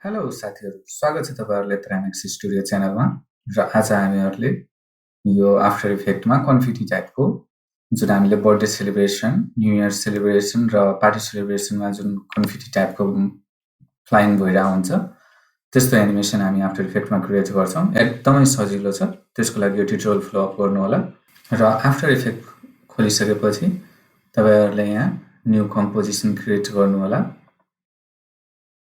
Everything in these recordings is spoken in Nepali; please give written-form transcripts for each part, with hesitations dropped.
हेलो साथीहरू, स्वागत छ तपाईँहरूले ट्राइमेक्स स्टुडियो च्यानलमा। र आज हामीहरूले यो आफ्टर इफेक्टमा कन्फिटी टाइपको जुन हामीले birthday celebration, new year celebration र पार्टी सेलिब्रेसनमा जुन कन्फिटी टाइपको फ्लाइङ भइरहेको हुन्छ त्यस्तो एनिमेसन हामी आफ्टर इफेक्टमा क्रिएट गर्छौँ। एकदमै सजिलो छ। त्यसको लागि यो ट्युटोरियल फलो अप गर्नु होला। र आफ्टर इफेक्ट खोलिसकेपछि तपाईँहरूले यहाँ न्यू कम्पोजिसन क्रिएट गर्नु होला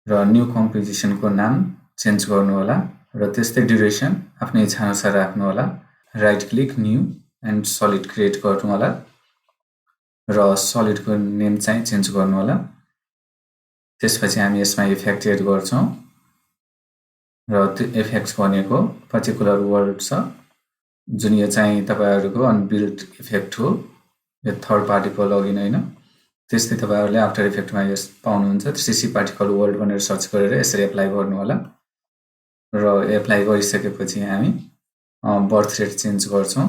र न्यू कम्पोजिसनको नाम चेन्ज गर्नु होला र त्यस्तै ड्युरेसन आफ्नै इच्छाअनुसार राख्नु होला। Right click new and solid create गर्नु होला र सलिडको नेम चाहिँ चेन्ज गर्नु होला। त्यसपछि हामी यसमा इफेक्ट एड गर्छौँ र त्यो इफेक्ट्स भनेको पर्टिकुलर वर्ड छ जुन यो चाहिँ तपाईँहरूको अनबिल्ट इफेक्ट हो, यो थर्ड पार्टीको लगइन होइन। त्यस्तै तपाईँहरूले आफ्टर इफेक्टमा यस पाउनुहुन्छ सीसी पार्टिकल वर्ल्ड भनेर सर्च गरेर यसरी एप्लाई गर्नु होला र एप्लाई गरिसकेपछि हामी बर्थ रेट चेन्ज गर्छौँ।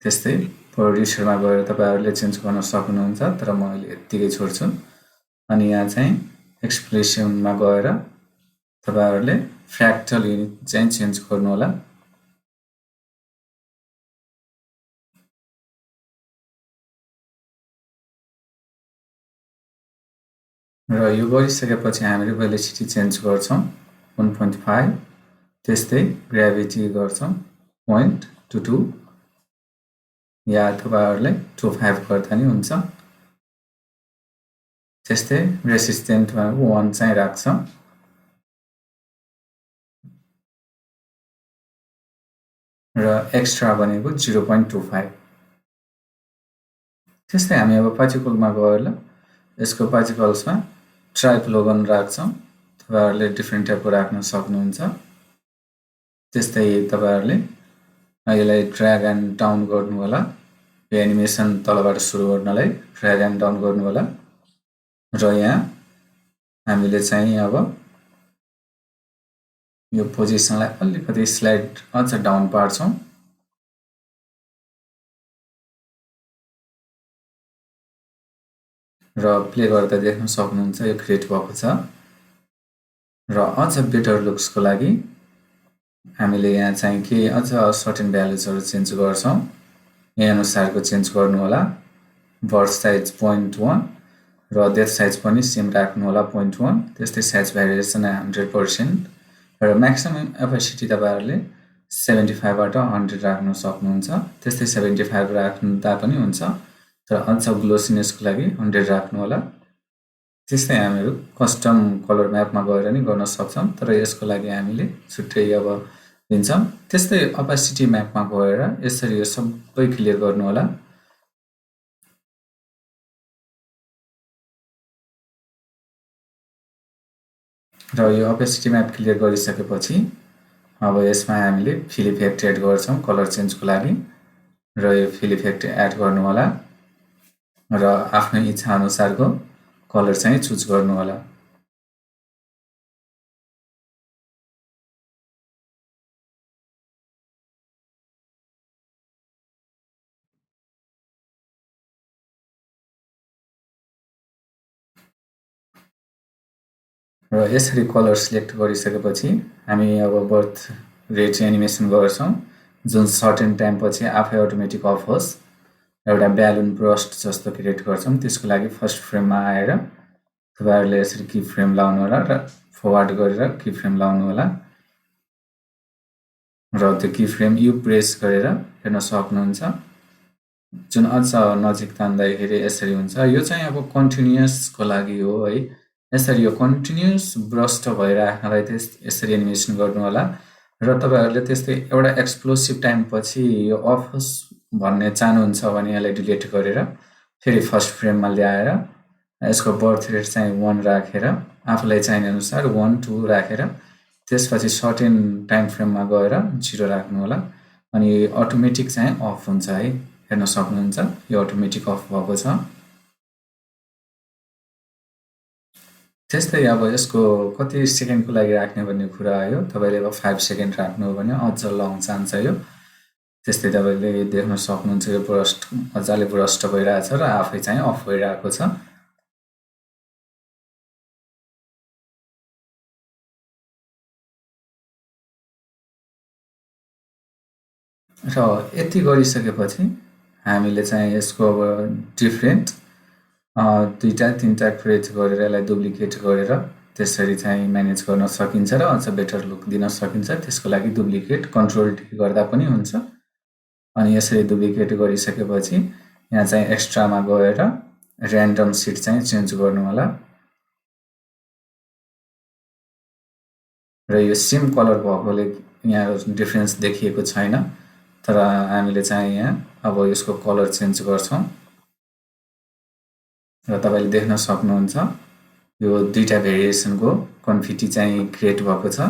त्यस्तै प्रोड्युसरमा गएर तपाईँहरूले चेन्ज गर्न सक्नुहुन्छ, तर म अहिले यत्तिकै छोड्छु। अनि यहाँ चाहिँ एक्सप्रेसनमा गएर तपाईँहरूले फ्र्याक्टल युनिट चाहिँ चेन्ज गर्नु होला। र यो गरिसकेपछि हामीले भेलोसिटी चेन्ज गर्छौँ 1.5, त्यस्तै ग्राभिटी गर्छौँ 0.22 या तपाईँहरूले 2.5 गर्दा नि हुन्छ। त्यस्तै रेसिस्टेन्टमा 1 चाहिँ राख्छौँ र एक्स्ट्रा भनेको 0.25। त्यस्तै हामी अब पार्टिकलमा गएर यसको पार्टिकल्समा ट्राइप्लोगन राख्छौँ। तपाईँहरूले डिफ्रेन्ट टाइपको राख्न सक्नुहुन्छ। त्यस्तै तपाईँहरूले यसलाई ड्र्याग एन्ड डाउन गर्नु होला। यो एनिमेसन तलबाट सुरु गर्नलाई ड्र्याग एन्ड डाउन गर्नु होला र यहाँ हामीले चाहिँ अब यो पोजिसनलाई अलिकति स्लाइड अझ डाउन पार्छौँ र प्ले गर्दा देख्न सक्नुहुन्छ यो क्रिएट भएको छ। र अझ बेटर लुक्सको लागि हामीले यहाँ चाहिँ के अझ सर्टेन भ्यालुजहरू चेन्ज गर्छौँ। यही अनुसारको चेन्ज गर्नु होला। बर्थ साइज 0.1 र डेथ साइज पनि सेम राख्नु होला 0.1। त्यस्तै साइज भेरिएसन 100% र म्याक्सिमम एपेसिटी तपाईँहरूले 75बाट 100 राख्न सक्नुहुन्छ। त्यस्तै 75 राख्दा पनि हुन्छ, तर अझ ग्लोसिनेसको लागि 100 राख्नु होला। त्यस्तै हामीहरू कस्टम कलर म्यापमा गएर नि गर्न सक्छौँ, तर यसको लागि हामीले छुट्टै अब दिन्छौँ। त्यस्तै अपासिटी म्यापमा गएर यसरी यो सबै क्लियर गर्नु होला। र यो अपासिटी म्याप क्लियर गरिसकेपछि अब यसमा हामीले फिल इफेक्ट एड गर्छौँ कलर चेन्जको लागि र यो फिल इफेक्ट एड गर्नु होला र आफ्नो इच्छा अनुसारको कलर चाहिँ चुज गर्नु होला। र यसरी कलर सिलेक्ट गरिसकेपछि हामी अब बर्थ रेट एनिमेसन गर्छौँ जुन सर्टेन टाइमपछि आफै अटोमेटिक अफ होस्। एउटा ब्यालुन ब्रस्ट जस्तो क्रिएट गर्छौँ। त्यसको लागि फर्स्ट फ्रेममा आएर तपाईँहरूले यसरी की फ्रेम लाउनु होला र फरवार्ड गरेर की फ्रेम लाउनु होला र त्यो की फ्रेम यु प्रेस गरेर हेर्न सक्नुहुन्छ। जुन अझ नजिक तान्दाखेरि यसरी हुन्छ। यो चाहिँ अब कन्टिन्युसको लागि हो है। यसरी यो कन्टिन्युस ब्रस्ट भइराख्नलाई यसरी एनिमेसन गर्नु होला र तपाईँहरूले त्यस्तै एउटा एक्सप्लोसिभ टाइमपछि यो अफ होस् भन्ने चाहनुहुन्छ भने यसलाई डिलिट गरेर फेरि फर्स्ट फ्रेममा ल्याएर यसको बर्थ रेट चाहिँ 1 राखेर आफूलाई चाहिने अनुसार 1, 2 राखेर त्यसपछि सर्टेन टाइम फ्रेममा गएर 0 राख्नु होला। अनि अटोमेटिक चाहिँ अफ हुन्छ है। हेर्न सक्नुहुन्छ यो अटोमेटिक अफ भएको छ। त्यस्तै अब यसको कति सेकेन्डको लागि राख्ने भन्ने कुरा आयो। तपाईँले अब 5 सेकेन्ड राख्नु हो भने अझ लङ चाहन्छ यो। त्यस्तै तपाईँले देख्न सक्नुहुन्छ यो ब्रस्ट मजाले ब्रस्ट भइरहेछ र आफै चाहिँ अफ भइरहेको छ। र यति गरिसकेपछि हामीले चाहिँ यसको अब डिफ्रेन्ट 2टा 3टा क्रिएट गरेर यसलाई डुप्लिकेट गरेर त्यसरी चाहिँ म्यानेज गर्न सकिन्छ र अझ बेटर लुक दिन सकिन्छ। त्यसको लागि डुप्लिकेट कन्ट्रोल टी गर्दा पनि हुन्छ। अनि यसरी डुप्लिकेट गरिसकेपछि यहाँ चाहिँ एक्स्ट्रामा गएर ऱ्यान्डम सिट चाहिँ चेन्ज गर्नु होला र यो सेम कलर भएकोले यहाँ डिफ्रेन्स देखिएको छैन, तर हामीले चाहिँ यहाँ अब यसको कलर चेन्ज गर्छौँ र तपाईले देख्न सक्नुहुन्छ यो 2टा भेरिएसनको कन्फिटी चाहिँ क्रिएट भएको छ।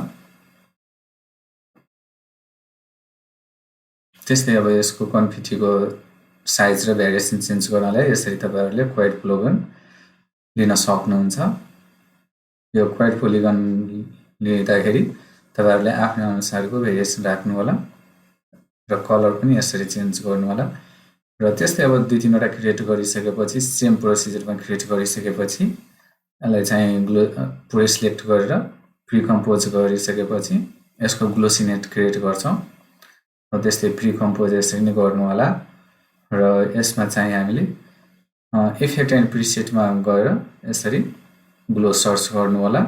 त्यस्तै अब यसको कन्फिटीको साइज र भेरिएसन चेन्ज गर्नलाई यसरी तपाईहरुले क्वाड पोलिगन लिन सक्नुहुन्छ। यो क्वाड पोलिगन लिँदाखेरि तपाईहरुले आफ्नो अनुसारको भेरिएसन राख्नु होला र कलर पनि यसरी चेन्ज गर्नु होला। र त्यस्तै अब 2-3 वटा क्रिएट गरिसकेपछि सेम प्रोसिजरमा क्रिएट गरिसकेपछि यसलाई चाहिँ पुरै सिलेक्ट गरेर प्रिकम्पोज गरिसकेपछि यसको ग्लोसिनेट क्रिएट गर्छौं। त्यस्तै प्रिकम्पोज यसरी नै गर्नु होला र यसमा चाहिँ हामीले इफेक्ट एन्ड प्रिसेटमा गएर यसरी ग्लो सर्च गर्नु होला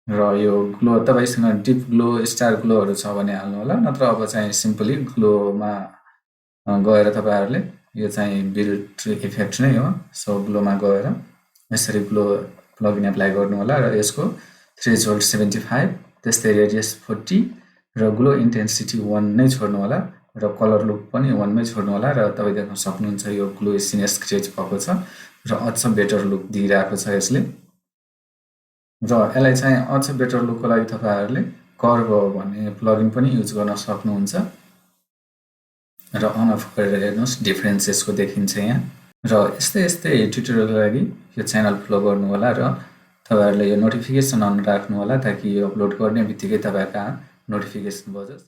र यो ग्लो तपाईसँग डिप ग्लो स्टार ग्लोहरु छ भने हाल्नु होला, नत्र अब चाहिँ सिम्पली ग्लोमा गएर तपाईहरुले यो चाहिँ बिल्ट इफेक्ट नै हो, सो ग्लोमा गएर यसरी ग्लो प्लगइन एप्लाई गर्नु होला र यसको थ्रेशोल्ड 75 त्यस्तै रेडियस 40 र ग्लो इन्टेन्सिटी 1 नै छोड्नु होला र कलर लुक पनि 1 मै छोड्नु होला र तपाई देख्न सक्नुहुन्छ यो ग्लोसिनेस क्रिएट भएको छ र अझ बेटर लुक दिइरहेको छ यसले। र यसलाई चाहिँ अझ बेटर लुकको लागि तपाईहरुले कर्भ भन्ने प्लगइन पनि युज गर्न सक्नुहुन्छ र अन अफ गरेर हेर्नुस् डिफरेन्स यसको देखिन्छ यहाँ। र यस्तै ट्युटोरियलको लागि यो च्यानल फलो गर्नु होला र तपाईहरुले यो नोटिफिकेसन अन राख्नु होला ताकि यो अपलोड गर्ने बित्तिकै तपाईहरुका नोटिफिकेसन बजोस्।